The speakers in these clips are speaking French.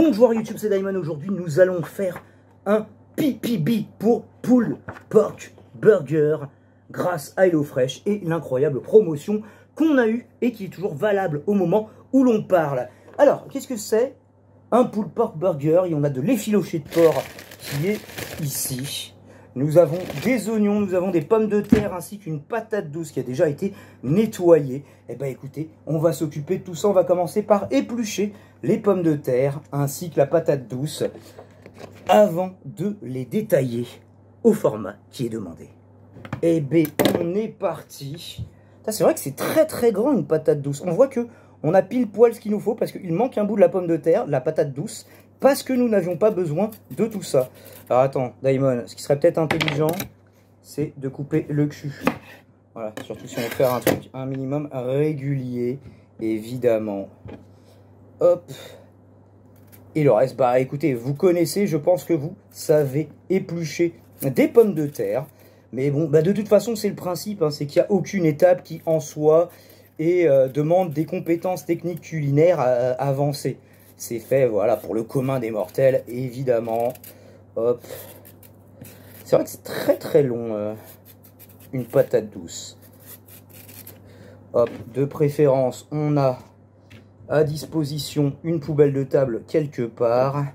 Bonjour YouTube, c'est Diamond. Aujourd'hui, nous allons faire un PPB pour Pulled Pork Burger grâce à HelloFresh et l'incroyable promotion qu'on a eue et qui est toujours valable au moment où l'on parle. Alors, qu'est-ce que c'est un Pulled Pork Burger? Et on a de l'effiloché de porc qui est ici. Nous avons des oignons, nous avons des pommes de terre ainsi qu'une patate douce qui a déjà été nettoyée. Eh bien écoutez, on va s'occuper de tout ça. On va commencer par éplucher les pommes de terre ainsi que la patate douce avant de les détailler au format qui est demandé. Eh bien, on est parti. C'est vrai que c'est très grand une patate douce. On voit que on a pile poil ce qu'il nous faut parce qu'il manque un bout de la pomme de terre, la patate douce, parce que nous n'avions pas besoin de tout ça. Alors attends, Diamond, ce qui serait peut-être intelligent, c'est de couper le cul. Voilà, surtout si on veut faire un truc un minimum régulier, évidemment. Hop. Et le reste, bah écoutez, vous connaissez, je pense que vous savez éplucher des pommes de terre. Mais bon, bah de toute façon, c'est le principe, hein, c'est qu'il n'y a aucune étape qui en soi demande des compétences techniques culinaires avancées. C'est fait, voilà, pour le commun des mortels, évidemment. Hop. C'est vrai que c'est très long, une patate douce. Hop, de préférence, on a à disposition une poubelle de table quelque part.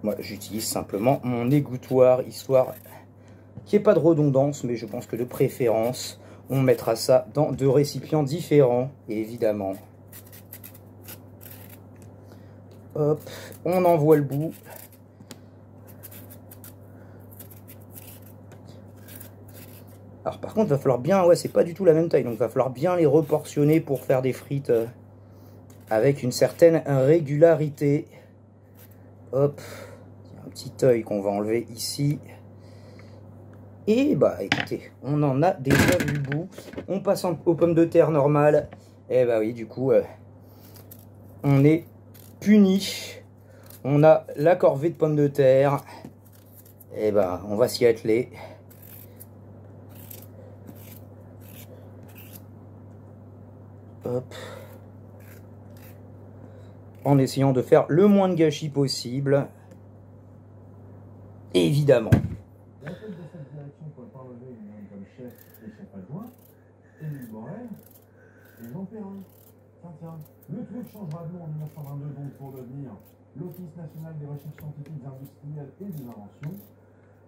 Moi, j'utilise simplement mon égouttoir, histoire qu'il n'y ait pas de redondance, mais je pense que de préférence, on mettra ça dans deux récipients différents, évidemment. Hop, on envoie le bout. Alors par contre, il va falloir bien, ouais, c'est pas du tout la même taille, donc il va falloir bien les reportionner pour faire des frites avec une certaine régularité. Hop, un petit œil qu'on va enlever ici. Et bah écoutez, on en a déjà vu le bout. On passe aux pommes de terre normales. Et bah oui, du coup, on est puni. On a la corvée de pommes de terre. Et ben, on va s'y atteler. Hop. En essayant de faire le moins de gâchis possible. Évidemment. La tête de cette direction peut parlever une homme comme chef et chef adjoint, Émile Borel et Jean Perrin. Tiens, le truc changera de nom en 1922 donc pour devenir l'Office national des recherches scientifiques, industrielles et des inventions,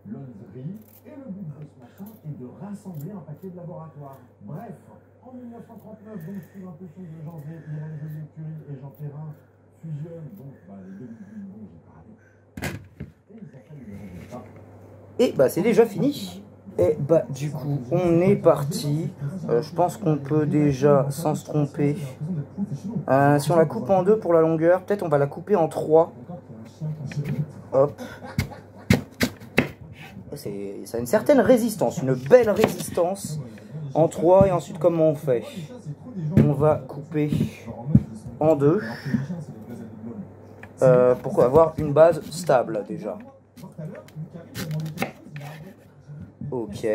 l'ONSRI, et le but de ce machin est de rassembler un paquet de laboratoires. Bref, en 1939, donc sous l'impulsion de Jean Zé, Irène Joliot-Curie et Jean Perrin fusionnent donc les deux bulles dont j'ai parlé. Et ils s'appellent le résultat. Et bah c'est déjà fini. Et bah du coup on est parti. Je pense qu'on peut déjà, sans se tromper, si on la coupe en deux pour la longueur, peut-être on va la couper en trois. Hop. Ça a une certaine résistance, une belle résistance en trois. Et ensuite comment on fait? On va couper en deux pour avoir une base stable déjà. Ok.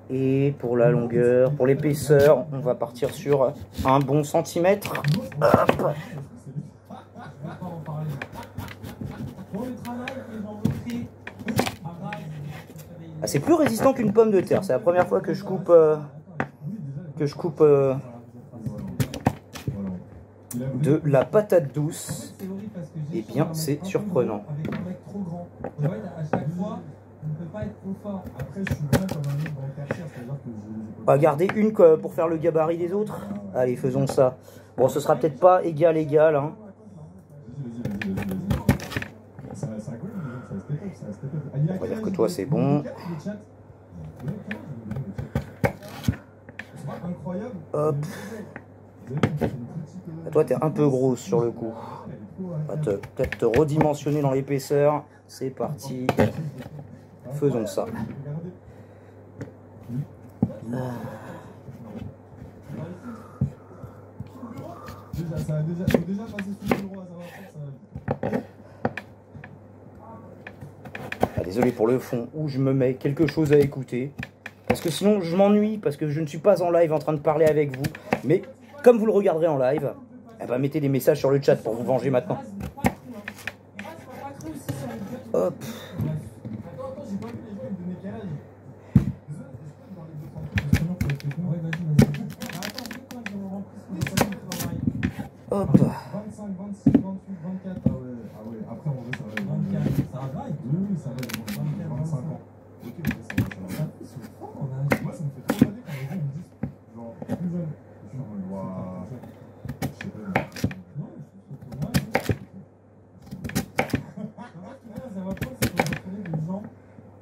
Et pour la longueur, pour l'épaisseur, on va partir sur un bon centimètre. Hop. Ah, c'est plus résistant qu'une pomme de terre. C'est la première fois que je coupe de la patate douce. Eh bien, c'est surprenant. On va garder une pour faire le gabarit des autres. Allez, faisons ça. Bon, ce sera peut-être pas égal, hein. On va dire que toi, c'est bon. Hop. Toi, t'es un peu grosse sur le coup. On va peut-être te redimensionner dans l'épaisseur. C'est parti. Faisons ça. Désolé pour le fond où je me mets quelque chose à écouter. Parce que sinon je m'ennuie, parce que je ne suis pas en live en train de parler avec vous. Mais comme vous le regarderez en live, eh ben, mettez des messages sur le chat pour vous venger maintenant. Hop. Hop. 25, 26, 28, 24. Ah ouais. Après, en vrai, ça va. 24, ça va. Oui, ça va. 25 ans. Ok, ça va. Moi, ça me fait trop bader quand les gens me disent, genre, plus jeune. Je suis en mode, waouh. Je sais pas. Non, je trouve que ça va pas, c'est qu'on va trouver des gens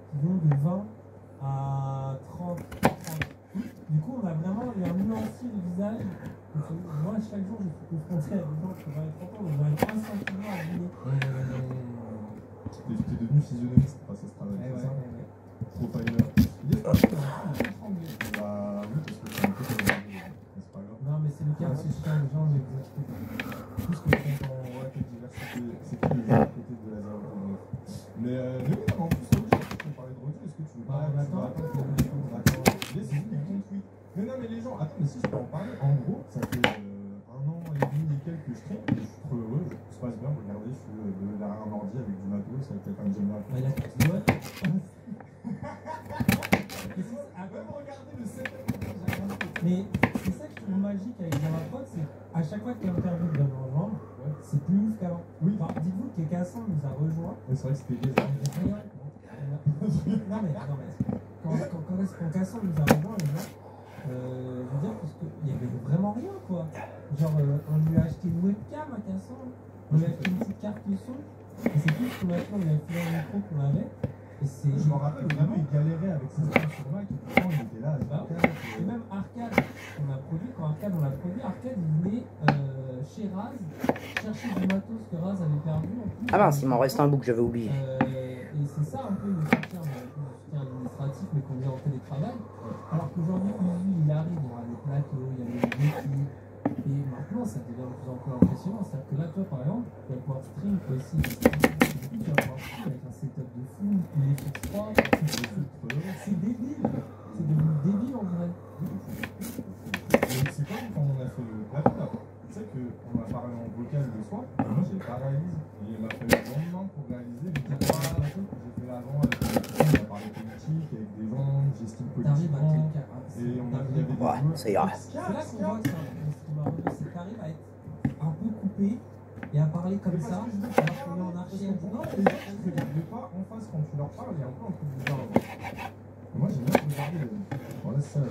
qui vont de 20 à 30. Du coup, on a vraiment un nuancier de visage. Moi, chaque jour, je suis confronté à des gens qui ont 30 ans, donc j'arrive pas simplement à deviner. T'es devenu physionomiste grâce à ce travail, c'est ça? Profiler. Bah oui, parce que c'est un peu comme c'est pas grave. Non, mais c'est le cas, c'est chiant, les gens, les tout ce que je fais en diversité, c'est que les gens côté de la zone. Mais oui, en plus, oui, on parlait de retour, est-ce que tu veux parler? Attends, mais non, mais les gens, attends, mais si je peux en parler, en gros, ça fait 1 an et demi et quelques que je traîne, et je suis trop heureux, tout se passe bien, regardez, je suis derrière un ordi avec du matos, avec quelqu'un que j'aime bien. Mais là, tu vois, mais c'est ça que je trouve magique avec Jamaprod, c'est à chaque fois que l'interview vient nous rejoindre, c'est plus ouf qu'avant. Oui. Enfin, dites-vous que Cassan nous a rejoint. C'est vrai que c'était bizarre. Non mais quand Cassan nous a rejoint, les gens, je veux dire, parce qu'il y avait vraiment rien, quoi. Genre, on lui a acheté une webcam à Cassan, on lui a acheté une petite carte de son, et c'est tout ce que maintenant on lui a filé un micro qu'on avait. Je me rappelle vraiment, il galérait avec ses écrans sur Mac, et pourtant il était là. Et même Arcade, on a produit, quand Arcade on l'a produit, Arcade il venait chez Raz chercher du matos que Raz avait perdu. En plus, ah mince, il m'en reste un bout que j'avais oublié. Et c'est ça un peu le soutien administratif, mais qu'on vient en télétravail. Alors qu'aujourd'hui, il arrive, il y aura des plateaux, il y a des équipes. Et maintenant, ça devient de plus en plus impressionnant. C'est-à-dire que là, toi, par exemple, tu vas pouvoir stream aussi. Tu vas pouvoir stream avec un setup de fou, les fixes 3. C'est débile. C'est devenu débile en vrai. C'est comme quand on a fait le plateau là. Tu sais qu'on a parlé en vocal le soir. Moi, j'ai pas réalisé. Et il m'a fallu le lendemain pour réaliser. J'ai fait l'avant avec on a parlé politique, avec des gens, j'estime politiquement. Et on a fait des ouais, ça ira. C'est là qu'on voit que c'est que t'arrives à être un peu coupé et à parler comme ça, alors qu'on est en archive. Non, les gens ne regardent pas en face quand tu leur parles, il y a un peu un truc bizarre. Moi, j'aime bien regarder. Voilà, ça. Tu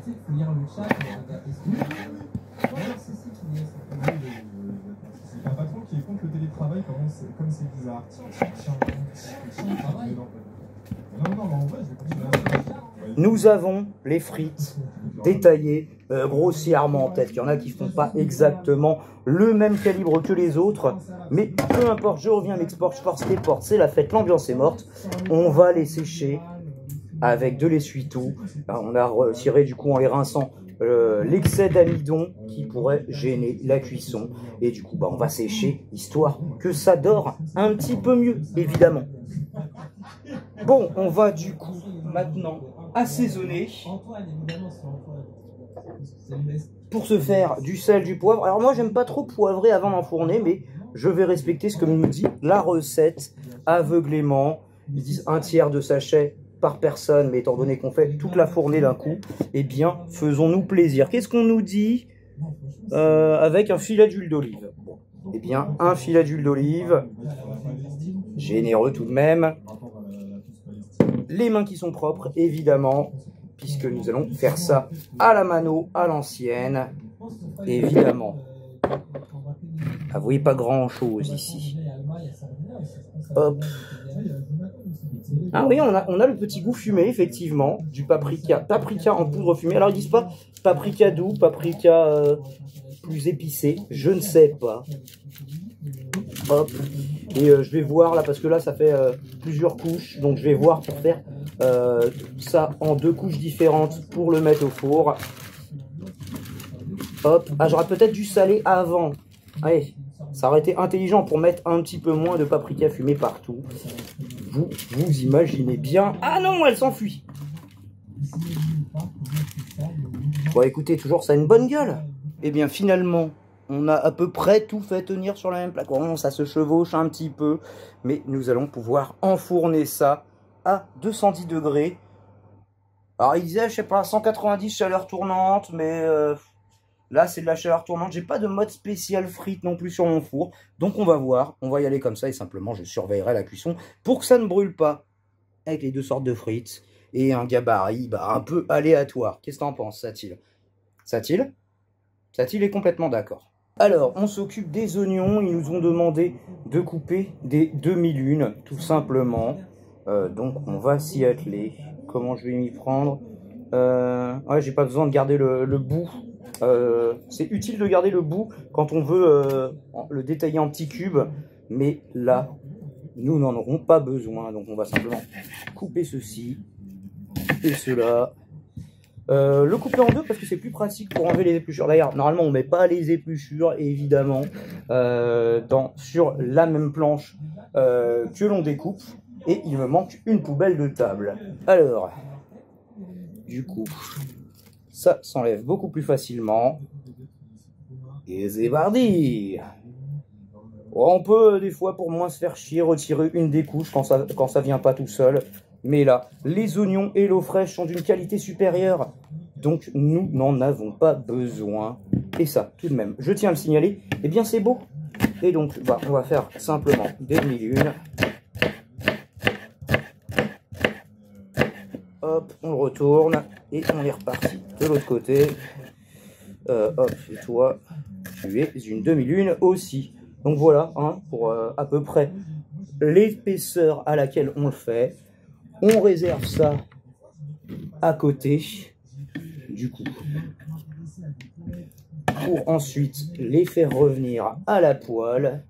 sais, il faut lire le chat et regarder ce que c'est ça qui est. C'est un patron qui est contre le télétravail, comme c'est bizarre. Tiens, travail. Non, mais en vrai, je vais continuer à... Nous avons les frites détaillées grossièrement. Peut-être qu'il y en a qui ne font pas exactement le même calibre que les autres. Mais peu importe, je reviens à l'export, je force les portes, c'est la fête, l'ambiance est morte. On va les sécher avec de l'essuie-tout. On a retiré du coup en les rinçant l'excès d'amidon qui pourrait gêner la cuisson. Et du coup, on va sécher, histoire que ça dore un petit peu mieux, évidemment. Bon, on va du coup maintenant assaisonner pour se faire du sel, du poivre. Alors moi, j'aime pas trop poivrer avant d'enfourner, mais je vais respecter ce que nous dit la recette aveuglément. Ils disent 1/3 de sachet par personne, mais étant donné qu'on fait toute la fournée d'un coup, eh bien, faisons-nous plaisir. Qu'est-ce qu'on nous dit avec un filet d'huile d'olive? Bon, eh bien, un filet d'huile d'olive, généreux tout de même. Les mains qui sont propres, évidemment, puisque nous allons faire ça à la mano, à l'ancienne, évidemment. Ah, vous voyez pas grand-chose ici. Hop. Ah oui, on a le petit goût fumé, effectivement, du paprika. Paprika en poudre fumée. Alors, ils disent pas paprika doux, paprika plus épicé. Je ne sais pas. Hop. Et je vais voir là, parce que là, ça fait plusieurs couches. Donc, je vais voir pour faire ça en 2 couches différentes pour le mettre au four. Hop. Ah, j'aurais peut-être dû saler avant. Allez, ça aurait été intelligent pour mettre un petit peu moins de paprika fumé partout. Vous imaginez bien... Ah non, elle s'enfuit. Bon, écoutez, toujours ça a une bonne gueule. Eh bien, finalement, on a à peu près tout fait tenir sur la même plaque. Bon, ça se chevauche un petit peu, mais nous allons pouvoir enfourner ça à 210 degrés. Alors, il disait, je sais pas, 190 chaleur tournante, mais là, c'est de la chaleur tournante. J'ai pas de mode spécial frites non plus sur mon four. Donc, on va voir. On va y aller comme ça et simplement, je surveillerai la cuisson pour que ça ne brûle pas avec les deux sortes de frites et un gabarit un peu aléatoire. Qu'est-ce que t'en penses, Satil? Satil est complètement d'accord. Alors, on s'occupe des oignons. Ils nous ont demandé de couper des demi-lunes, tout simplement. Donc, on va s'y atteler. Comment je vais m'y prendre? Ouais, j'ai pas besoin de garder le bout. C'est utile de garder le bout quand on veut le détailler en petits cubes. Mais là, nous n'en aurons pas besoin. Donc, on va simplement couper ceci et cela. Le couper en deux parce que c'est plus pratique pour enlever les épluchures. D'ailleurs, normalement, on met pas les épluchures, évidemment, sur la même planche que l'on découpe. Et il me manque une poubelle de table. Alors, du coup, ça s'enlève beaucoup plus facilement. Et c'est parti. On peut, des fois, pour moins se faire chier, retirer une des couches quand ça vient pas tout seul. Mais là, les oignons et l'eau fraîche sont d'une qualité supérieure. Donc, nous n'en avons pas besoin. Et ça, tout de même, je tiens à le signaler, eh bien, c'est beau. Et donc, on va faire simplement des demi-lunes. Hop, on le retourne. Et on est reparti de l'autre côté. Hop, et toi, tu es une demi-lune aussi. Donc voilà, hein, pour à peu près l'épaisseur à laquelle on le fait. On réserve ça à côté, du coup, pour ensuite les faire revenir à la poêle.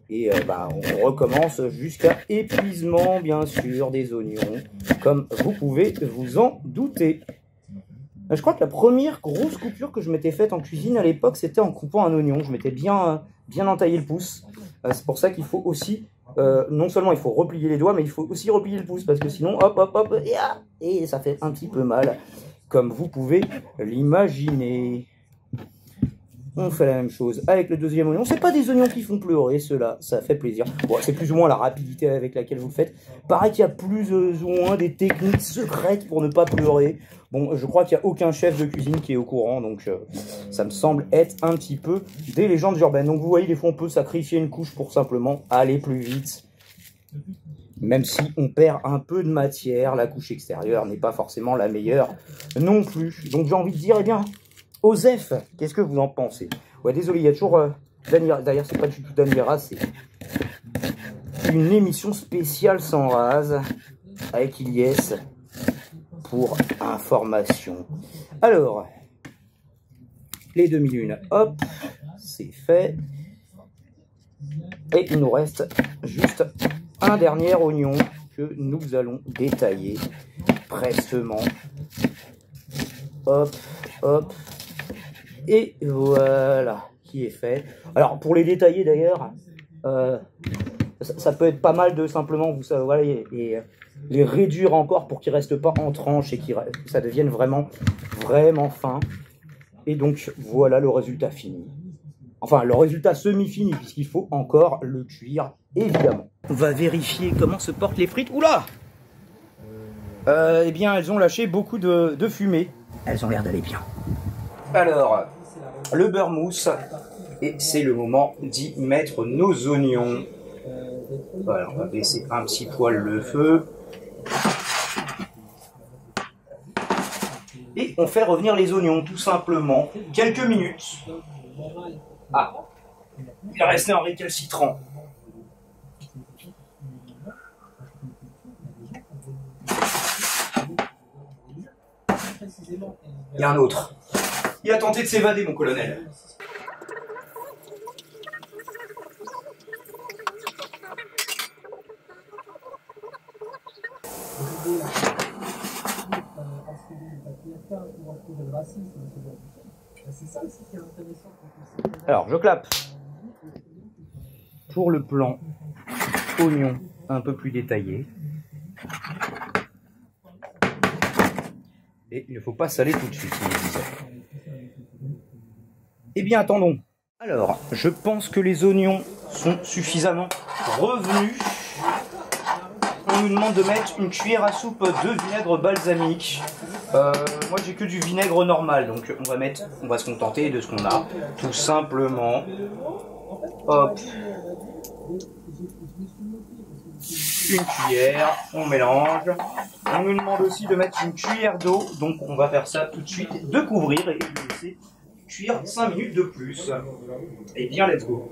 Et on recommence jusqu'à épuisement, bien sûr, des oignons, comme vous pouvez vous en douter. Je crois que la première grosse coupure que je m'étais faite en cuisine à l'époque, c'était en coupant un oignon. Je m'étais bien entaillé le pouce. C'est pour ça qu'il faut aussi... non seulement il faut replier les doigts, mais il faut aussi replier le pouce, parce que sinon, hop, hop, hop, et ça fait un petit peu mal, comme vous pouvez l'imaginer. On fait la même chose avec le deuxième oignon. C'est pas des oignons qui font pleurer, ceux-là, ça fait plaisir. Bon, c'est plus ou moins la rapidité avec laquelle vous le faites. Pareil qu'il y a plus ou moins des techniques secrètes pour ne pas pleurer. Bon, je crois qu'il n'y a aucun chef de cuisine qui est au courant, donc ça me semble être un petit peu des légendes urbaines. Donc vous voyez, des fois on peut sacrifier une couche pour simplement aller plus vite. Même si on perd un peu de matière, la couche extérieure n'est pas forcément la meilleure non plus. Donc j'ai envie de dire, eh bien, Osef, qu'est-ce que vous en pensez? Ouais, désolé, il y a toujours d'ailleurs, c'est pas du tout Daniela, c'est une émission spéciale sans rase avec Ilyes pour information. Alors, les demi-lunes, hop, c'est fait. Et il nous reste juste un dernier oignon que nous allons détailler prestement. Hop, hop. Et voilà, qui est fait. Alors, pour les détailler d'ailleurs, ça peut être pas mal de simplement, vous savez, voilà, les réduire encore pour qu'ils ne restent pas en tranches et que ça devienne vraiment fin. Et donc, voilà le résultat fini. Enfin, le résultat semi-fini, puisqu'il faut encore le cuire, évidemment. On va vérifier comment se portent les frites. Oula! Eh bien, elles ont lâché beaucoup de fumée. Elles ont l'air d'aller bien. Alors, le beurre mousse, et c'est le moment d'y mettre nos oignons. Voilà, on va baisser un petit poil le feu. Et on fait revenir les oignons, tout simplement, quelques minutes. Ah, il est resté un récalcitrant. Il y a un autre. Il a tenté de s'évader, mon colonel. Alors, je clappe pour le plan oignon un peu plus détaillé. Et il ne faut pas saler tout de suite, il me disait. Eh bien, attendons. Alors, je pense que les oignons sont suffisamment revenus. On nous demande de mettre une cuillère à soupe de vinaigre balsamique. Moi, j'ai que du vinaigre normal, donc on va se contenter de ce qu'on a, tout simplement. Hop. Une cuillère, on mélange. On nous demande aussi de mettre une cuillère d'eau, donc on va faire ça tout de suite, de couvrir et de laisser cuire 5 minutes de plus. Et bien, let's go.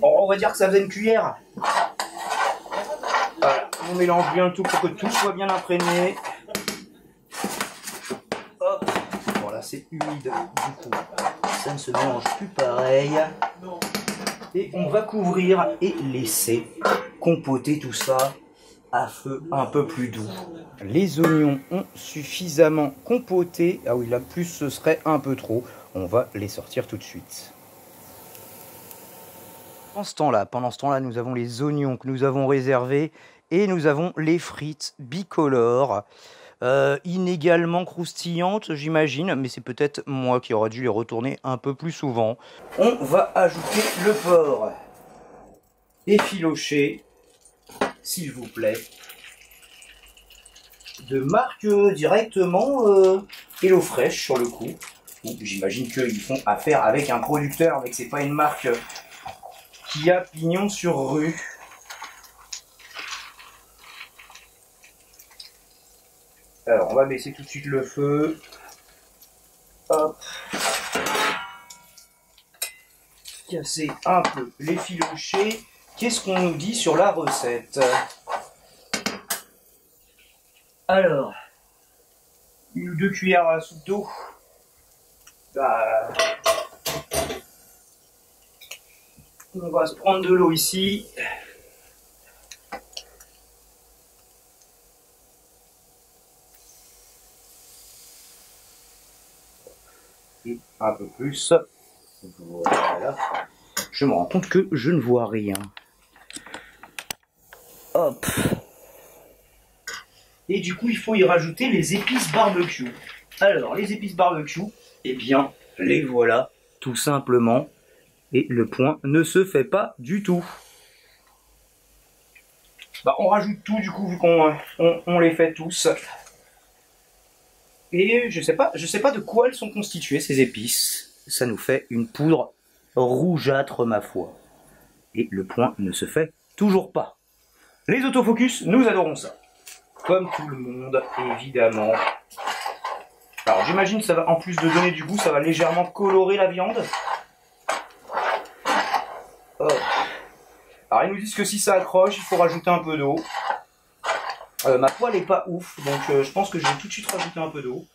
Bon, on va dire que ça faisait une cuillère. Voilà, on mélange bien le tout pour que tout soit bien imprégné. Hop. Voilà, c'est humide du coup. Ça ne se mélange plus pareil. Et on va couvrir et laisser compoter tout ça à feu un peu plus doux. Les oignons ont suffisamment compoté. Ah oui, là plus ce serait un peu trop. On va les sortir tout de suite. Pendant ce temps-là, nous avons les oignons que nous avons réservés et nous avons les frites bicolores. Inégalement croustillantes, j'imagine, mais c'est peut-être moi qui aurais dû les retourner un peu plus souvent. On va ajouter le porc effiloché, s'il vous plaît, de marque directement HelloFresh sur le coup. J'imagine qu'ils font affaire avec un producteur, mais que c'est pas une marque qui a pignon sur rue. Alors, on va baisser tout de suite le feu. Hop. Casser un peu l'effiloché. Qu'est-ce qu'on nous dit sur la recette? Alors, 1 ou 2 cuillères à soupe d'eau. On va se prendre de l'eau ici. Et un peu plus. Voilà. Je me rends compte que je ne vois rien. Hop. Et du coup, il faut y rajouter les épices barbecue. Alors, les épices barbecue, eh bien, les voilà, tout simplement. Et le point ne se fait pas du tout. Bah, on rajoute tout du coup, vu qu'on les fait tous. Et je sais pas de quoi elles sont constituées, ces épices. Ça nous fait une poudre rougeâtre, ma foi. Et le point ne se fait toujours pas. Les autofocus, nous adorons ça. Comme tout le monde, évidemment. Alors j'imagine que ça va, en plus de donner du goût, ça va légèrement colorer la viande. Hop. Alors ils nous disent que si ça accroche, il faut rajouter un peu d'eau. Ma poêle est pas ouf, donc je pense que je vais tout de suite rajouter un peu d'eau.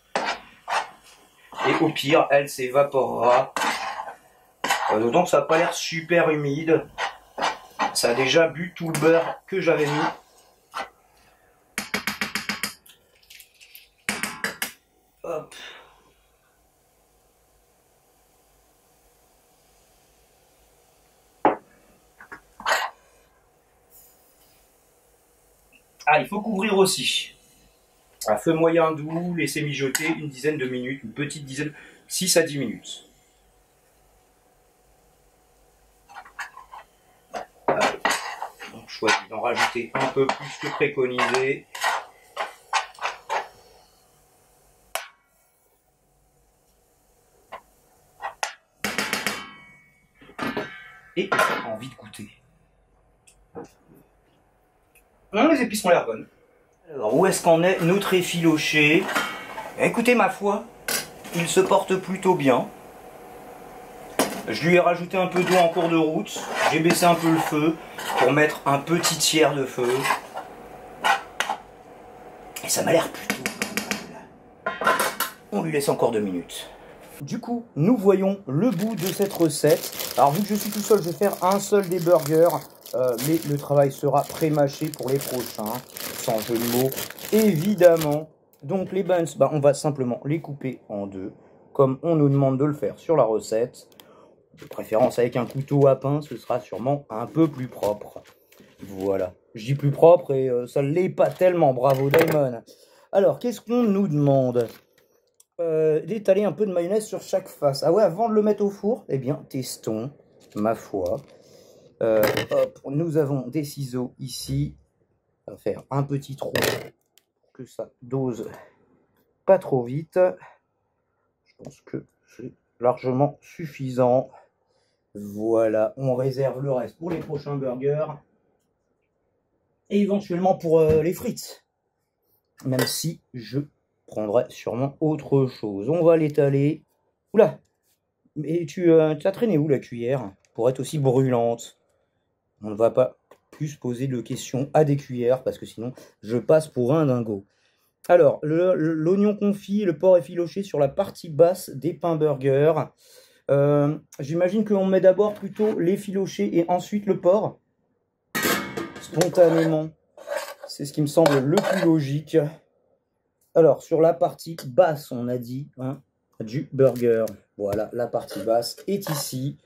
Et au pire, elle s'évaporera. D'autant que ça n'a pas l'air super humide. Ça a déjà bu tout le beurre que j'avais mis. Hop. Ah, il faut couvrir aussi. À feu moyen doux, laisser mijoter une dizaine de minutes, une petite dizaine, 6 à 10 minutes. On choisit d'en rajouter un peu plus que préconisé. Et on a envie de goûter. Non, les épices ont l'air bonnes. Alors, où est-ce qu'en est notre effiloché? Écoutez, ma foi, il se porte plutôt bien. Je lui ai rajouté un peu d'eau en cours de route. J'ai baissé un peu le feu pour mettre un petit tiers de feu. Et ça m'a l'air plutôt pas mal. On lui laisse encore 2 minutes. Du coup, nous voyons le bout de cette recette. Alors, vu que je suis tout seul, je vais faire un seul des burgers. Mais le travail sera pré-mâché pour les prochains, sans jeu de mots, évidemment. Donc les buns, on va simplement les couper en deux, comme on nous demande de le faire sur la recette. De préférence avec un couteau à pain, ce sera sûrement un peu plus propre. Voilà. Je dis plus propre et ça ne l'est pas tellement. Bravo Diamond. Alors, qu'est-ce qu'on nous demande? D'étaler un peu de mayonnaise sur chaque face. Ah ouais, avant de le mettre au four, eh bien, testons, ma foi. Hop, nous avons des ciseaux ici. On va faire un petit trou pour que ça dose pas trop vite. Je pense que c'est largement suffisant. Voilà, on réserve le reste pour les prochains burgers. Et éventuellement pour les frites. Même si je prendrai sûrement autre chose. On va l'étaler. Oula! Mais tu as traîné où la cuillère? Pour être aussi brûlante. On ne va pas plus poser de questions à des cuillères parce que sinon je passe pour un dingo. Alors, l'oignon confit, le porc effiloché sur la partie basse des pains burgers. J'imagine qu'on met d'abord plutôt l'effiloché et ensuite le porc. Spontanément, c'est ce qui me semble le plus logique. Alors, sur la partie basse, on a dit, hein, du burger. Voilà, la partie basse est ici.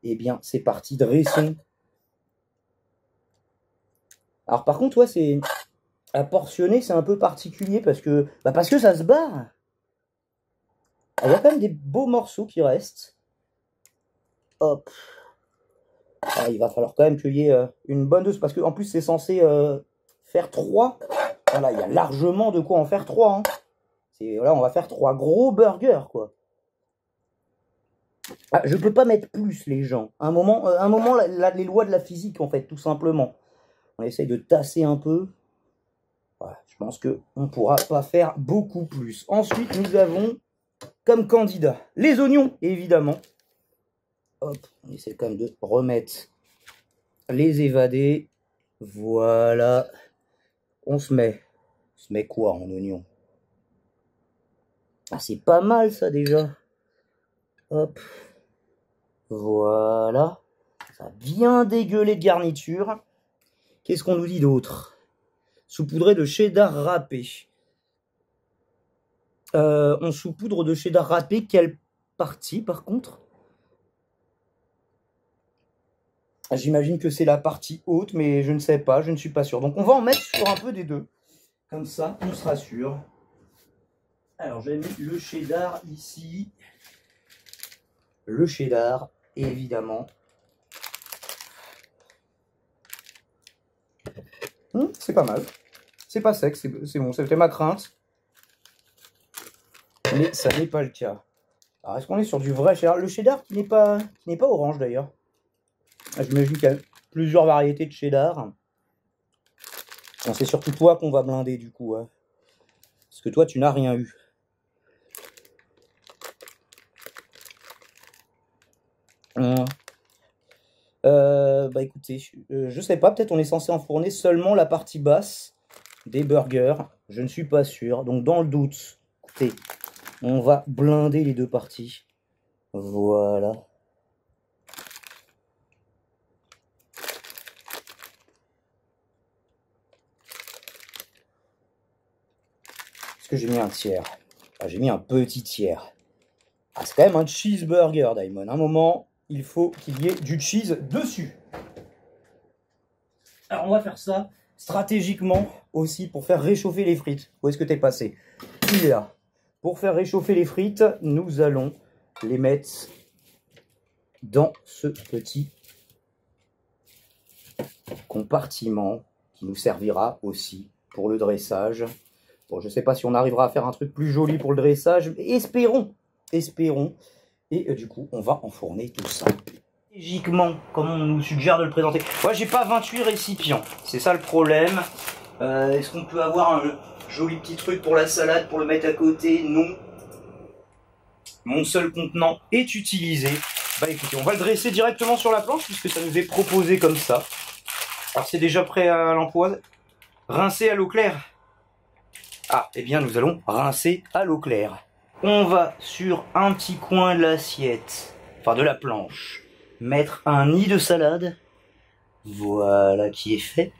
Eh bien, c'est parti, dressons. Alors, par contre, ouais, c'est à portionner, c'est un peu particulier parce que ça se barre. Il y a quand même des beaux morceaux qui restent. Hop. Ah, il va falloir quand même qu'il y ait une bonne dose parce qu'en plus, c'est censé faire 3. Voilà, il y a largement de quoi en faire 3. Hein. Voilà, on va faire 3 gros burgers, quoi. Ah, je peux pas mettre plus, les gens. À un moment, les lois de la physique, en fait, tout simplement. On essaye de tasser un peu. Voilà, je pense qu'on ne pourra pas faire beaucoup plus. Ensuite, nous avons comme candidat les oignons, évidemment. Hop, on essaie quand même de remettre les évadés. Voilà. On se met quoi en oignon? Ah, c'est pas mal ça déjà. Hop. Voilà. Ça a bien dégueulé de garniture. Qu'est-ce qu'on nous dit d'autre? Saupoudré de cheddar râpé. On saupoudre de cheddar râpé. Quelle partie par contre? J'imagine que c'est la partie haute, mais je ne sais pas, je ne suis pas sûr. Donc on va en mettre sur un peu des deux. Comme ça, on sera sûr. Alors j'ai mis le cheddar ici. Le cheddar, évidemment. C'est pas mal. C'est pas sec, c'est bon, c'était ma crainte. Mais ça n'est pas le cas. Alors est-ce qu'on est sur du vrai cheddar? Le cheddar qui n'est pas orange d'ailleurs. J'imagine qu'il y a plusieurs variétés de cheddar. C'est surtout toi qu'on va blinder du coup. Hein. Parce que toi, tu n'as rien eu. Bah écoutez, je sais pas, peut-être on est censé enfourner seulement la partie basse des burgers. Je ne suis pas sûr. Donc dans le doute, écoutez, on va blinder les deux parties. Voilà. Que j'ai mis un tiers. Ah, j'ai mis un petit tiers. Ah, c'est quand même un cheeseburger, Diamond. À un moment, il faut qu'il y ait du cheese dessus. Alors, on va faire ça stratégiquement aussi pour faire réchauffer les frites. Où est-ce que t'es passé? Il est là. Pour faire réchauffer les frites, nous allons les mettre dans ce petit compartiment qui nous servira aussi pour le dressage. Bon, je ne sais pas si on arrivera à faire un truc plus joli pour le dressage, mais espérons. Espérons. Et du coup, on va enfourner tout ça. Stratégiquement, comme on nous suggère de le présenter. Moi, j'ai pas 28 récipients. C'est ça le problème. Est-ce qu'on peut avoir un joli petit truc pour la salade, pour le mettre à côté? Non. Mon seul contenant est utilisé. Bah écoutez, on va le dresser directement sur la planche, puisque ça nous est proposé comme ça. Alors, c'est déjà prêt à l'emploi. Rincer à l'eau claire. Ah, eh bien nous allons rincer à l'eau claire. On va sur un petit coin de l'assiette, enfin de la planche, mettre un nid de salade. Voilà qui est fait.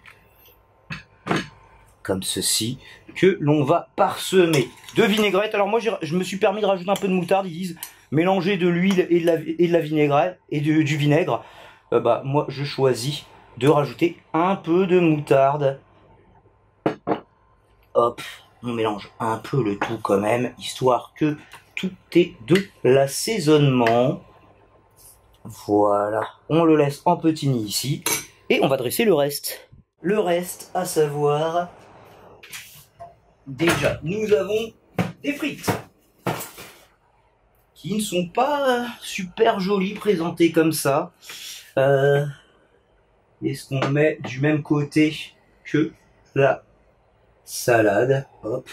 Comme ceci, que l'on va parsemer de vinaigrette. Alors moi je me suis permis de rajouter un peu de moutarde. Ils disent mélanger de l'huile et de la vinaigrette et du vinaigre, bah moi je choisis de rajouter un peu de moutarde. Hop, on mélange un peu le tout quand même, histoire que tout ait de l'assaisonnement. Voilà, on le laisse en petit nid ici, et on va dresser le reste. Le reste, à savoir, déjà, nous avons des frites, qui ne sont pas super jolies présentées comme ça. Est-ce qu'on met du même côté que la salade? Hop.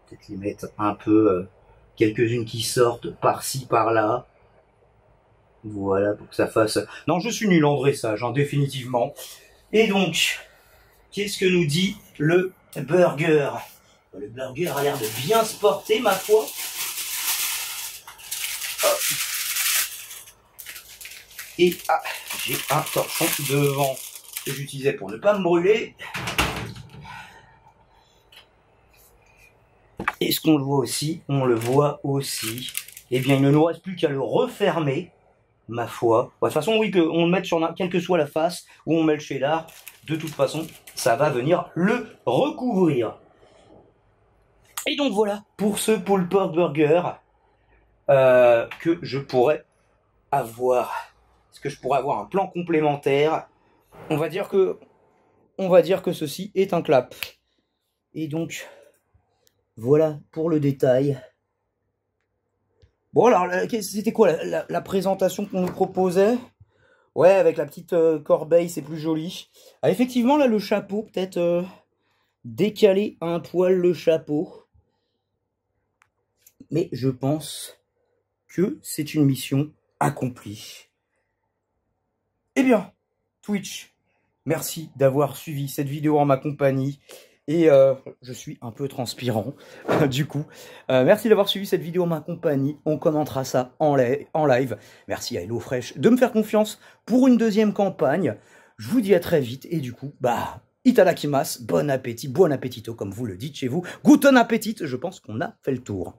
Peut-être les mettre un peu, quelques-unes qui sortent par-ci, par-là. Voilà, pour que ça fasse... Non, je suis nul en dressage, hein, définitivement. Et donc, qu'est-ce que nous dit le burger? Le burger a l'air de bien se porter, ma foi. Hop. Et j'ai un torchon devant que j'utilisais pour ne pas me brûler. Est-ce qu'on le voit aussi? On le voit aussi. Eh bien, il ne nous reste plus qu'à le refermer, ma foi. De toute façon, oui, qu'on le mette sur quelle que soit la face où on met le cheddar, de toute façon, ça va venir le recouvrir. Et donc voilà, pour ce pulled pork burger que je pourrais avoir. Est-ce que je pourrais avoir un plan complémentaire? On va dire que ceci est un clap. Et donc, voilà pour le détail. Bon alors, c'était quoi la présentation qu'on nous proposait? Ouais, avec la petite corbeille, c'est plus joli. Ah, effectivement, là, le chapeau, peut-être décaler un poil le chapeau. Mais je pense que c'est une mission accomplie. Eh bien, Twitch, merci d'avoir suivi cette vidéo en ma compagnie. Et je suis un peu transpirant, du coup. Merci d'avoir suivi cette vidéo en ma compagnie. On commentera ça en live. Merci à HelloFresh de me faire confiance pour une deuxième campagne. Je vous dis à très vite. Et du coup, bah, itadakimasu, bon appétit, buon appetito, comme vous le dites chez vous. Guten appetit, je pense qu'on a fait le tour.